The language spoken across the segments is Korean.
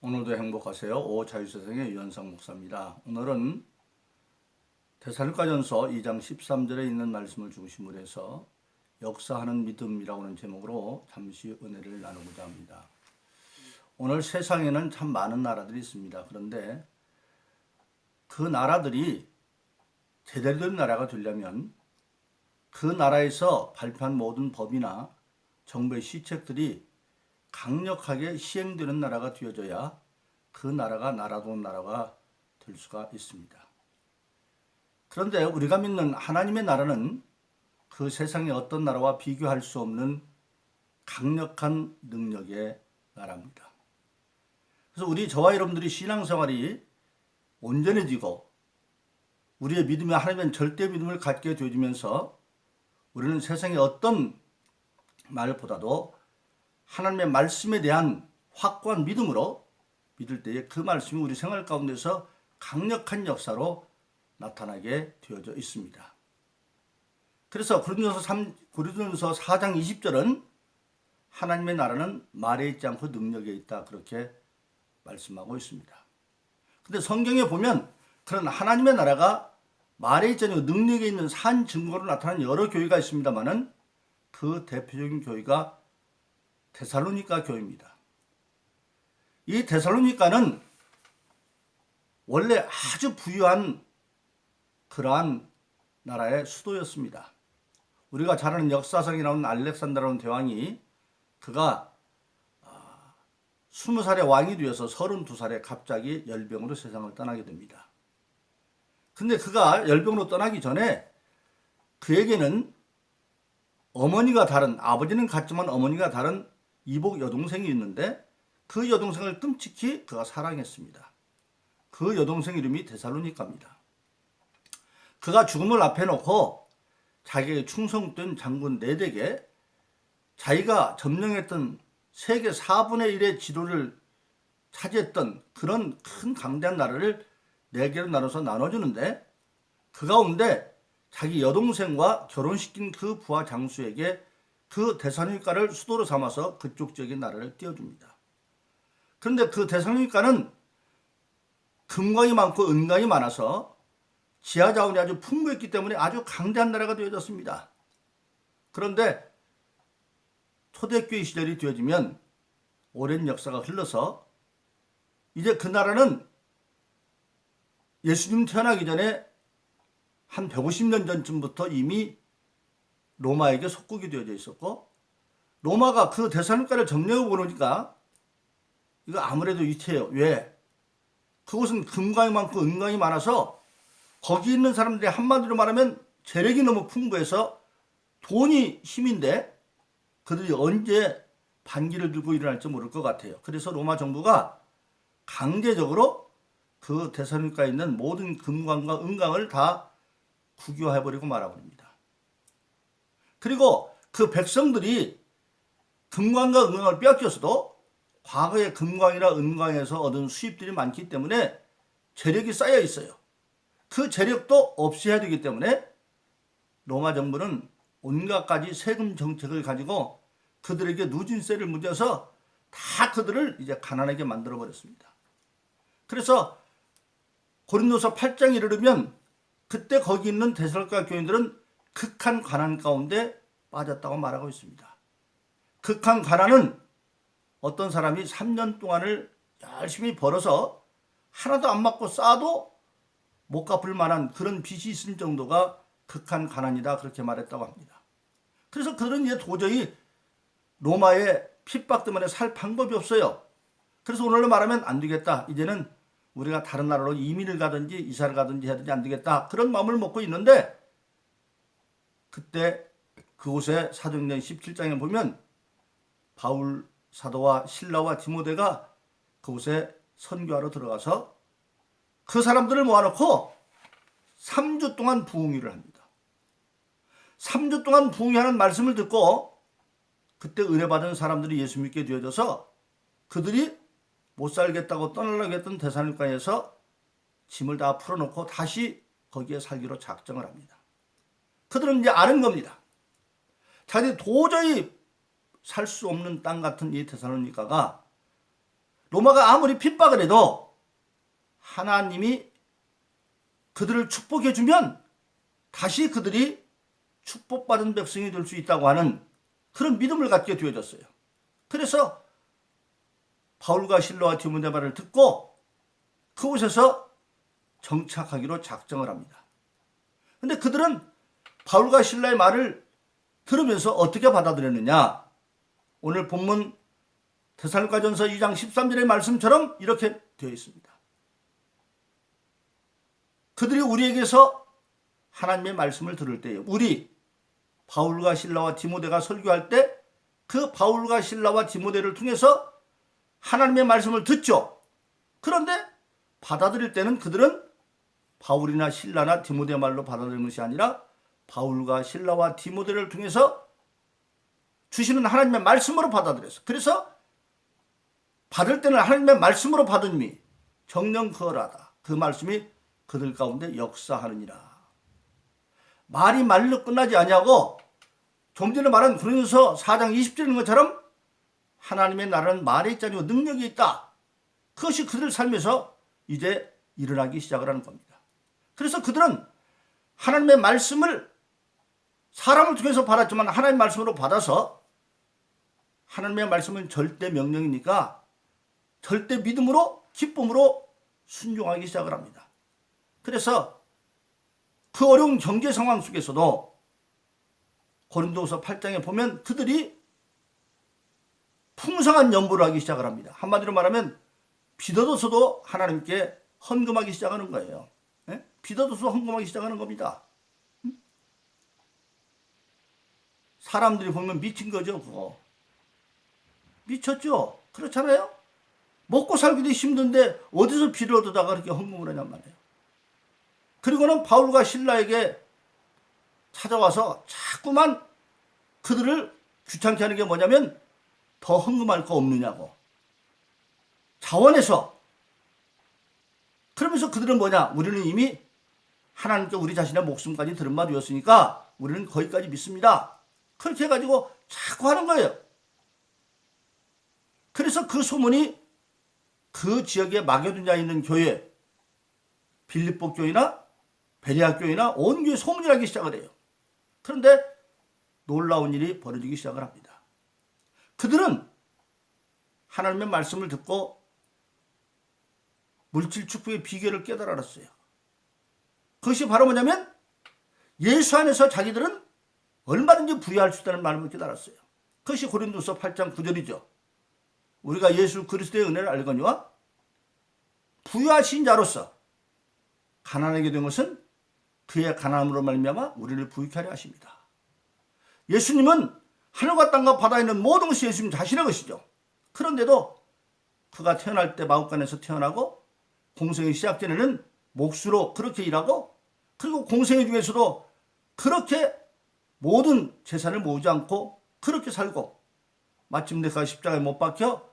오늘도 행복하세요. 오자유세상의 유현상 목사입니다. 오늘은 데살로니가전서 2장 13절에 있는 말씀을 중심으로 해서 역사하는 믿음이라고 하는 제목으로 잠시 은혜를 나누고자 합니다. 오늘 세상에는 참 많은 나라들이 있습니다. 그런데 그 나라들이 제대로 된 나라가 되려면 그 나라에서 발표한 모든 법이나 정부의 시책들이 강력하게 시행되는 나라가 되어져야 그 나라가 나라다운 나라가 될 수가 있습니다. 그런데 우리가 믿는 하나님의 나라는 그 세상의 어떤 나라와 비교할 수 없는 강력한 능력의 나라입니다. 그래서 저와 여러분들이 신앙생활이 온전해지고 우리의 믿음이 하나님의 절대 믿음을 갖게 되어지면서 우리는 세상의 어떤 말보다도 하나님의 말씀에 대한 확고한 믿음으로 믿을 때에 그 말씀이 우리 생활 가운데서 강력한 역사로 나타나게 되어져 있습니다. 그래서 고린도서 4장 20절은 하나님의 나라는 말에 있지 않고 능력에 있다 그렇게 말씀하고 있습니다. 근데 성경에 보면 그런 하나님의 나라가 말에 있지 않고 능력에 있는 산 증거로 나타나는 여러 교회가 있습니다만은 그 대표적인 교회가 데살로니가 교회입니다. 이 데살로니가는 원래 아주 부유한 그러한 나라의 수도였습니다. 우리가 잘 아는 역사상에 나오는 알렉산더라는 대왕이 그가 20살의 왕이 되어서 32살에 갑자기 열병으로 세상을 떠나게 됩니다. 근데 그가 열병으로 떠나기 전에 그에게는 어머니가 다른, 아버지는 같지만 어머니가 다른 이복 여동생이 있는데 그 여동생을 끔찍히 그가 사랑했습니다. 그 여동생 이름이 데살로니가입니다. 그가 죽음을 앞에 놓고 자기의 충성된 장군 네덱에 자기가 점령했던 세계 4분의 1의 지도를 차지했던 그런 큰 강대한 나라를 4개로 나눠서 나눠주는데 그 가운데 자기 여동생과 결혼시킨 그 부하 장수에게 그 데살로니가를 수도로 삼아서 그쪽 지역의 나라를 띄워줍니다. 그런데 그 데살로니가는 금광이 많고 은광이 많아서 지하 자원이 아주 풍부했기 때문에 아주 강대한 나라가 되어졌습니다. 그런데 초대교회 시절이 되어지면 오랜 역사가 흘러서 이제 그 나라는 예수님 태어나기 전에 한 150년 전쯤부터 이미 로마에게 속국이 되어져 있었고 로마가 그 데살로니가를 점령해 보니까 이거 아무래도 위태해요. 왜? 그곳은 금광이 많고 은광이 많아서 거기 있는 사람들이 한마디로 말하면 재력이 너무 풍부해서 돈이 힘인데 그들이 언제 반기를 들고 일어날지 모를 것 같아요. 그래서 로마 정부가 강제적으로 그 데살로니가에 있는 모든 금광과 은광을 다 국유화해버리고 말아버립니다. 그리고 그 백성들이 금광과 은광을 빼앗겼어도 과거의 금광이나 은광에서 얻은 수입들이 많기 때문에 재력이 쌓여 있어요. 그 재력도 없애야 되기 때문에 로마 정부는 온갖 가지 세금 정책을 가지고 그들에게 누진세를 물려서 다 그들을 이제 가난하게 만들어 버렸습니다. 그래서 고린도서 8장에 이르면 그때 거기 있는 데살로니가 교인들은 극한 가난 가운데 빠졌다고 말하고 있습니다. 극한 가난은 어떤 사람이 3년 동안을 열심히 벌어서 하나도 안 맞고 쌓아도 못 갚을 만한 그런 빚이 있을 정도가 극한 가난이다 그렇게 말했다고 합니다. 그래서 그들은 이제 도저히 로마의 핍박 때문에 살 방법이 없어요. 그래서 오늘로 말하면 안 되겠다. 이제는 우리가 다른 나라로 이민을 가든지 이사를 가든지 해야 되지 안 되겠다. 그런 마음을 먹고 있는데 그때 그곳에 사도행전 17장에 보면 바울 사도와 실라와 디모데가 그곳에 선교하러 들어가서 그 사람들을 모아놓고 3주 동안 부흥회를 합니다. 3주 동안 부흥회하는 말씀을 듣고 그때 은혜 받은 사람들이 예수 믿게 되어져서 그들이 못 살겠다고 떠나려고 했던 데살로니가에서 짐을 다 풀어놓고 다시 거기에 살기로 작정을 합니다. 그들은 이제 아는 겁니다. 자기들이 도저히 살 수 없는 땅 같은 이 데살로니가가 로마가 아무리 핍박을 해도 하나님이 그들을 축복해 주면 다시 그들이 축복받은 백성이 될 수 있다고 하는 그런 믿음을 갖게 되어졌어요. 그래서 바울과 실라와 디모데 말을 듣고 그곳에서 정착하기로 작정을 합니다. 근데 그들은 바울과 실라의 말을 들으면서 어떻게 받아들였느냐? 오늘 본문 데살로니가전서 2장 13절의 말씀처럼 이렇게 되어 있습니다. 그들이 우리에게서 하나님의 말씀을 들을 때에 우리 바울과 실라와 디모데가 설교할 때 그 바울과 실라와 디모데를 통해서 하나님의 말씀을 듣죠. 그런데 받아들일 때는 그들은 바울이나 실라나 디모데 말로 받아들이는 것이 아니라 바울과 실라와 디모데를 통해서 주시는 하나님의 말씀으로 받아들였어. 그래서 받을 때는 하나님의 말씀으로 받으니 정령 그어라다. 그 말씀이 그들 가운데 역사하느니라. 말이 말로 끝나지 아니하고 좀 전에 말한 고린도서 4장 20절인 것처럼 하나님의 나라는 말에 있지 않고 능력이 있다. 그것이 그들 삶에서 이제 일어나기 시작을 하는 겁니다. 그래서 그들은 하나님의 말씀을 사람을 통해서 받았지만 하나님의 말씀으로 받아서 하나님의 말씀은 절대 명령이니까 절대 믿음으로 기쁨으로 순종하기 시작을 합니다. 그래서 그 어려운 경제 상황 속에서도 고린도후서 8장에 보면 그들이 풍성한 연보를 하기 시작을 합니다. 한마디로 말하면 빚어둬서도 하나님께 헌금하기 시작하는 거예요. 빚어둬서 헌금하기 시작하는 겁니다. 사람들이 보면 미친 거죠. 그거 미쳤죠. 그렇잖아요. 먹고 살기도 힘든데 어디서 빚을 얻어다가 그렇게 헌금을 하냔 말이에요. 그리고는 바울과 실라에게 찾아와서 자꾸만 그들을 귀찮게 하는 게 뭐냐면 더 헌금할 거 없느냐고 자원해서. 그러면서 그들은 뭐냐? 우리는 이미 하나님께 우리 자신의 목숨까지 들은바되었으니까 우리는 거기까지 믿습니다. 그렇게 해가지고 자꾸 하는 거예요. 그래서 그 소문이 그 지역에 마게도냐에 있는 교회, 빌립보 교회나 베레아 교회나 온 교회에 소문이 나기 시작을 해요. 그런데 놀라운 일이 벌어지기 시작을 합니다. 그들은 하나님의 말씀을 듣고 물질 축복의 비결을 깨달아 알았어요. 그것이 바로 뭐냐면 예수 안에서 자기들은 얼마든지 부유할 수 있다는 말을 깨달았어요. 그것이 고린도서 8장 9절이죠. 우리가 예수 그리스도의 은혜를 알거니와 부유하신 자로서 가난하게 된 것은 그의 가난함으로 말미암아 우리를 부유케 하려 하십니다. 예수님은 하늘과 땅과 바다에 있는 모든 것이 예수님 자신의 것이죠. 그런데도 그가 태어날 때 마국간에서 태어나고 공생이 시작 전에는 몫으로 그렇게 일하고 그리고 공생애 중에서도 그렇게 모든 재산을 모으지 않고 그렇게 살고 마침내 그가 십자가에 못 박혀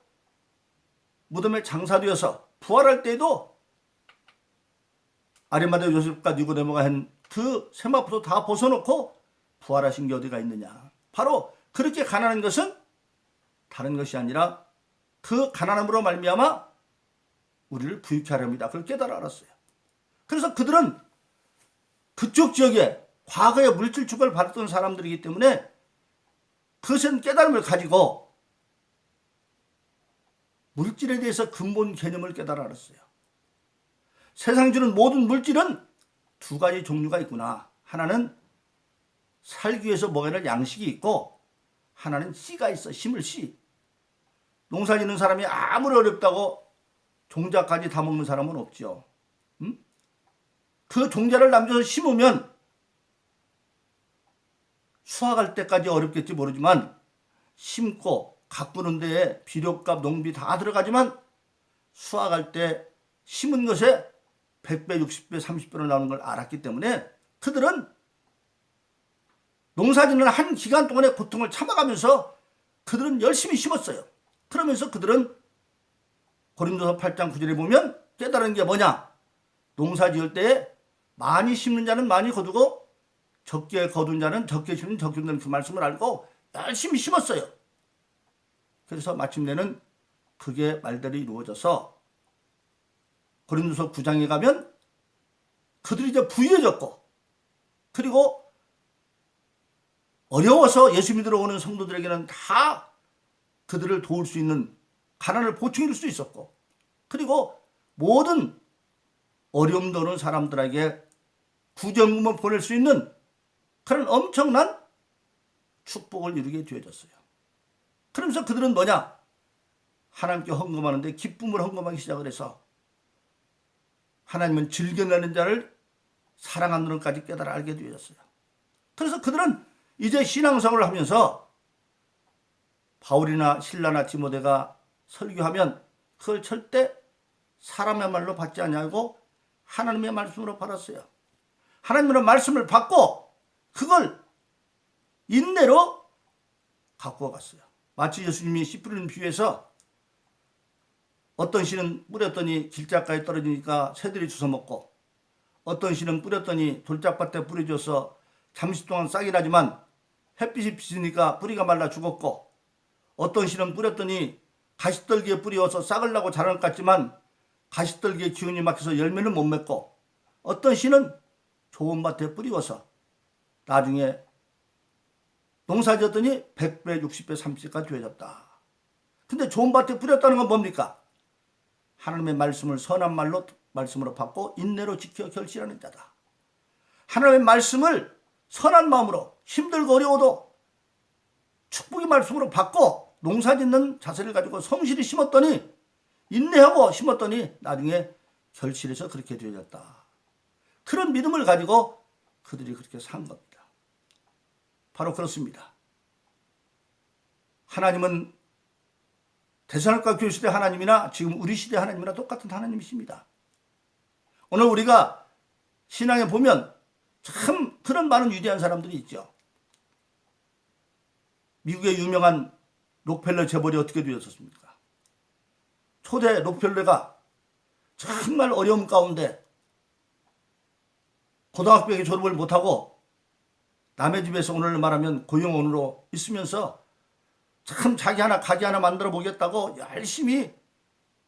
무덤에 장사되어서 부활할 때에도 아리마대 요셉과 니고데모가 한 그 세마포도 다 벗어놓고 부활하신 게 어디가 있느냐. 바로 그렇게 가난한 것은 다른 것이 아니라 그 가난함으로 말미암아 우리를 부유케 하려 합니다. 그걸 깨달아 알았어요. 그래서 그들은 그쪽 지역에 과거에 물질 축복을 받았던 사람들이기 때문에 그것은 깨달음을 가지고 물질에 대해서 근본 개념을 깨달아 알았어요. 세상 주는 모든 물질은 두 가지 종류가 있구나. 하나는 살기 위해서 먹어야 할 양식이 있고 하나는 씨가 있어. 심을 씨. 농사 짓는 사람이 아무리 어렵다고 종자까지 다 먹는 사람은 없죠. 그 종자를 남겨서 심으면 수확할 때까지 어렵겠지 모르지만 심고 가꾸는 데에 비료값, 농비 다 들어가지만 수확할 때 심은 것에 100배, 60배, 30배로 나오는 걸 알았기 때문에 그들은 농사짓는 한 기간 동안의 고통을 참아가면서 그들은 열심히 심었어요. 그러면서 그들은 고린도서 8장 9절에 보면 깨달은 게 뭐냐? 농사 지을 때에 많이 심는 자는 많이 거두고 적게 거둔 자는 적게 심는 적게 거둔다는 그 말씀을 알고 열심히 심었어요. 그래서 마침내는 그게 말대로 이루어져서 고린도서 9장에 가면 그들이 이제 부유해졌고, 그리고 어려워서 예수 믿으러 오는 성도들에게는 다 그들을 도울 수 있는 가난을 보충해 줄 수 있었고, 그리고 모든 어려움도 오는 사람들에게 구정금을 보낼 수 있는 그런 엄청난 축복을 이루게 되어졌어요. 그러면서 그들은 뭐냐? 하나님께 헌금하는데 기쁨을 헌금하기 시작을 해서 하나님은 즐겨내는 자를 사랑하는 것까지 깨달아 알게 되어졌어요. 그래서 그들은 이제 신앙생활을 하면서 바울이나 실라나 디모데가 설교하면 그걸 절대 사람의 말로 받지 아니하고 하나님의 말씀으로 받았어요. 하나님의 말씀을 받고 그걸 인내로 갖고 갔어요. 마치 예수님이 씨 뿌리는 비유에서 어떤 씨는 뿌렸더니 길가에 떨어지니까 새들이 주워 먹고, 어떤 씨는 뿌렸더니 돌짝밭에 뿌려져서 잠시 동안 싹이 나지만 햇빛이 비치니까 뿌리가 말라 죽었고, 어떤 씨는 뿌렸더니 가시떨기에 뿌려서 싹을 나고 자랄 것 같지만 가시떨기에 기운이 막혀서 열매는 못 맺고, 어떤 씨는 좋은 밭에 뿌리워서 나중에 농사 지었더니 100배, 60배, 30배가 되어졌다. 근데 좋은 밭에 뿌렸다는 건 뭡니까? 하나님의 말씀을 선한 말씀으로 받고 인내로 지켜 결실하는 자다. 하나님의 말씀을 선한 마음으로 힘들고 어려워도 축복의 말씀으로 받고 농사 짓는 자세를 가지고 성실히 심었더니, 인내하고 심었더니 나중에 결실해서 그렇게 되어졌다. 그런 믿음을 가지고 그들이 그렇게 산 겁니다. 바로 그렇습니다. 하나님은 데살로니가 교회 시대 하나님이나 지금 우리 시대 하나님이나 똑같은 하나님이십니다. 오늘 우리가 신앙에 보면 참 그런 많은 위대한 사람들이 있죠. 미국의 유명한 록펠러 재벌이 어떻게 되었습니까? 초대 록펠러가 정말 어려움 가운데 고등학교에 졸업을 못하고 남의 집에서 오늘 말하면 고용원으로 있으면서 참 자기 하나 가게 하나 만들어 보겠다고 열심히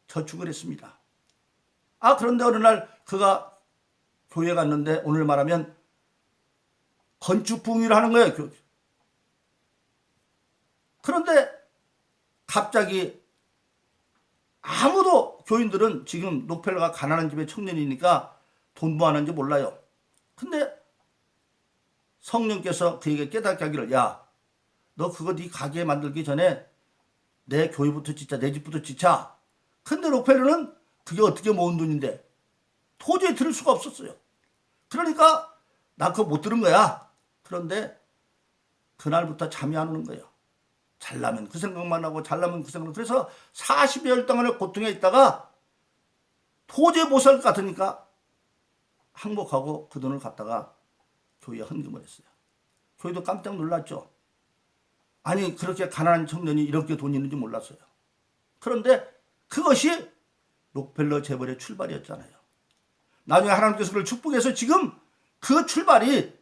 저축을 했습니다. 그런데 어느 날 그가 교회 갔는데 오늘 말하면 건축 부흥회를 하는 거예요. 그런데 갑자기 아무도 교인들은 지금 록펠러가 가난한 집의 청년이니까 돈 뭐 하는지 몰라요. 근데 성령께서 그에게 깨닫게 하기를, 야, 너 그거 네 가게 만들기 전에 내 교회부터 짓자, 내 집부터 짓자. 근데 록펠러는 그게 어떻게 모은 돈인데 도저히 들을 수가 없었어요. 그러니까 나 그거 못 들은 거야. 그런데 그날부터 잠이 안 오는 거예요. 잘나면 그 생각만 하고 잘나면 그 생각만. 그래서 40여일 동안의 고통에 있다가 도저히 못 살 것 같으니까 항복하고 그 돈을 갖다가 교회에 헌금을 했어요. 교회도 깜짝 놀랐죠. 아니, 그렇게 가난한 청년이 이렇게 돈이 있는지 몰랐어요. 그런데 그것이 록펠러 재벌의 출발이었잖아요. 나중에 하나님께서 그를 축복해서 지금 그 출발이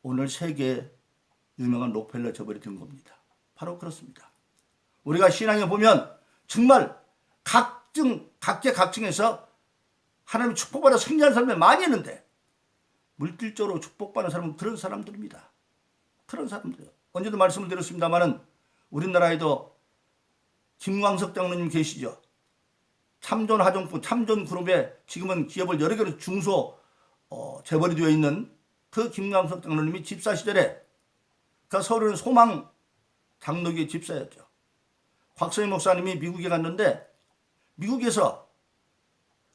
오늘 세계의 유명한 록펠러 재벌이 된 겁니다. 바로 그렇습니다. 우리가 신앙에 보면 정말 각계각층에서 하나님 축복받아 승리하는 사람이 많이 있는데 물질적으로 축복받는 사람은 그런 사람들입니다. 그런 사람들이요. 언제도 말씀을 드렸습니다마는 우리나라에도 김광석 장로님 계시죠. 참존 하정부, 참존 그룹에 지금은 기업을 여러 개로 중소 재벌이 되어 있는 그 김광석 장로님이 집사 시절에 그 서울은 소망 장로교의 집사였죠. 곽성희 목사님이 미국에 갔는데 미국에서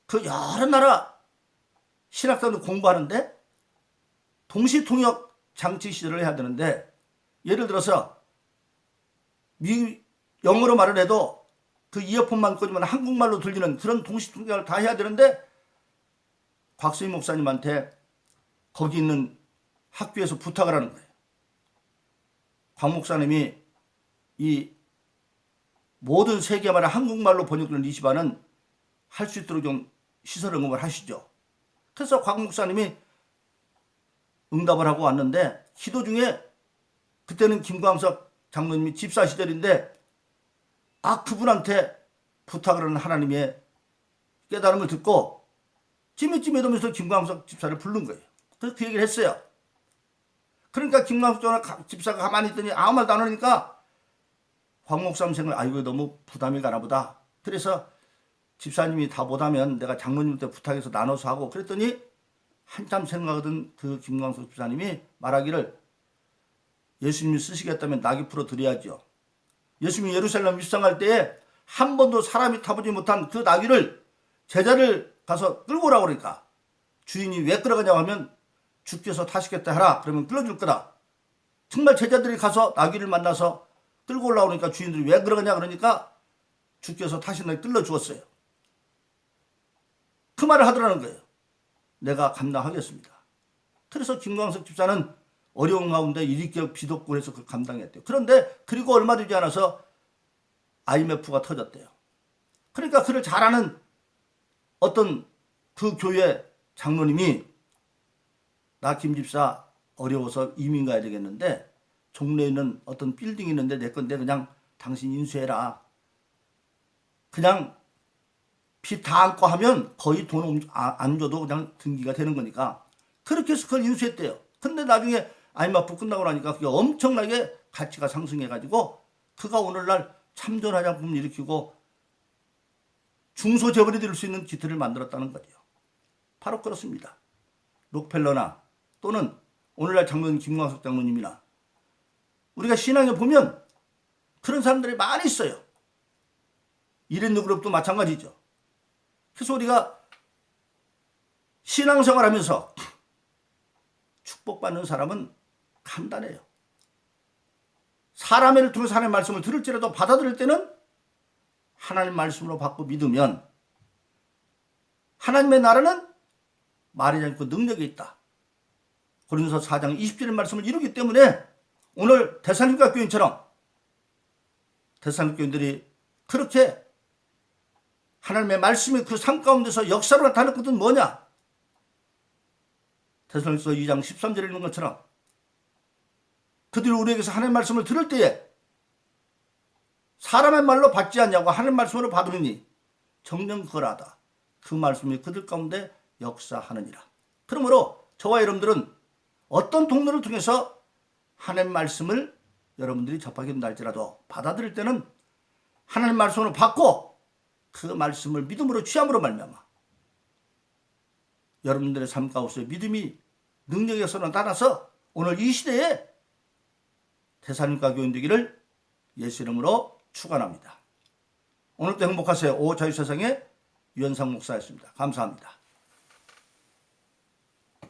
그 여러 나라 신학자들 공부하는데 동시통역 장치 시절을 해야 되는데, 예를 들어서 영어로 말을 해도 그 이어폰만 꽂으면 한국말로 들리는 그런 동시통역을 다 해야 되는데 곽수희 목사님한테 거기 있는 학교에서 부탁을 하는 거예요. 곽 목사님이 이 모든 세계말을 한국말로 번역되는 리시바는 할 수 있도록 좀 시설 응급을 하시죠. 그래서 곽 목사님이 응답을 하고 왔는데 기도 중에, 그때는 김광석 장로님이 집사 시절인데 그분한테 부탁을 하는 하나님의 깨달음을 듣고 찜찜해도면서 김광석 집사를 부른 거예요. 그래서 그 얘기를 했어요. 그러니까 김광석 집사가 가만히 있더니 아무 말도 안 하니까 황 목사님 생각을 이거 너무 부담이 가나 보다. 그래서 집사님이 다 못하면 내가 장로님한테 부탁해서 나눠서 하고 그랬더니 한참 생각하던 그 김광석 집사님이 말하기를 예수님이 쓰시겠다면 나귀 풀어 드려야죠. 예수님이 예루살렘 입성할 때에 한 번도 사람이 타보지 못한 그 나귀를 제자를 가서 끌고 오라고 그러니까 주인이 왜 끌어가냐고 하면 주께서 타시겠다 하라. 그러면 끌어줄 거다. 정말 제자들이 가서 나귀를 만나서 끌고 올라오니까 그러니까 주인들이 왜 끌어가냐 그러니까 주께서 타신다고 끌어주었어요. 그 말을 하더라는 거예요. 내가 감당하겠습니다. 그래서 김광석 집사는 어려운 가운데 일익기업 비독고 해서 그걸 감당했대요. 그런데 그리고 얼마 되지 않아서 IMF가 터졌대요. 그러니까 그를 잘 아는 어떤 그 교회 장로님이 나 김집사 어려워서 이민 가야 되겠는데 종로에 있는 어떤 빌딩이 있는데 내 건데 그냥 당신 인수해라. 그냥 빚 다 안고 하면 거의 돈 안 줘도 그냥 등기가 되는 거니까 그렇게 해서 그걸 인수했대요. 근데 나중에 IMF 끝나고 나니까 그게 엄청나게 가치가 상승해가지고 그가 오늘날 참전 화장품을 일으키고 중소재벌이 될 수 있는 기틀을 만들었다는 거죠. 바로 그렇습니다. 록펠러나 또는 오늘날 장로님 김광석 장로님이나 우리가 신앙에 보면 그런 사람들이 많이 있어요. 이랜드 그룹도 마찬가지죠. 그래서 우리가 신앙생활하면서 축복받는 사람은 간단해요. 사람을 통해서 하나님의 말씀을 들을지라도 받아들일 때는 하나님 말씀으로 받고 믿으면 하나님의 나라는 말이지 않고 능력이 있다. 고린도서 4장 20절의 말씀을 이루기 때문에 오늘 데살로니가 교인처럼 데살로니가 교인들이 그렇게 하나님의 말씀이 그 삶 가운데서 역사로 나타낼 것은 뭐냐? 데살로니가서 2장 13절에 있는 것처럼 그들이 우리에게서 하나님의 말씀을 들을 때에 사람의 말로 받지 않냐고 하나님의 말씀으로 받으니 정녕 그러하다. 그 말씀이 그들 가운데 역사하느니라. 그러므로 저와 여러분들은 어떤 통로를 통해서 하나님의 말씀을 여러분들이 접하게 된다 할지라도 받아들일 때는 하나님의 말씀으로 받고 그 말씀을 믿음으로 취함으로 말미암아 여러분들의 삶 가운데 믿음이 능력에서 나타나서 오늘 이 시대에 데살로니가 교인 되기를 예수 이름으로 축원합니다. 오늘도 행복하세요. 오 자유세상의 유현상 목사였습니다. 감사합니다.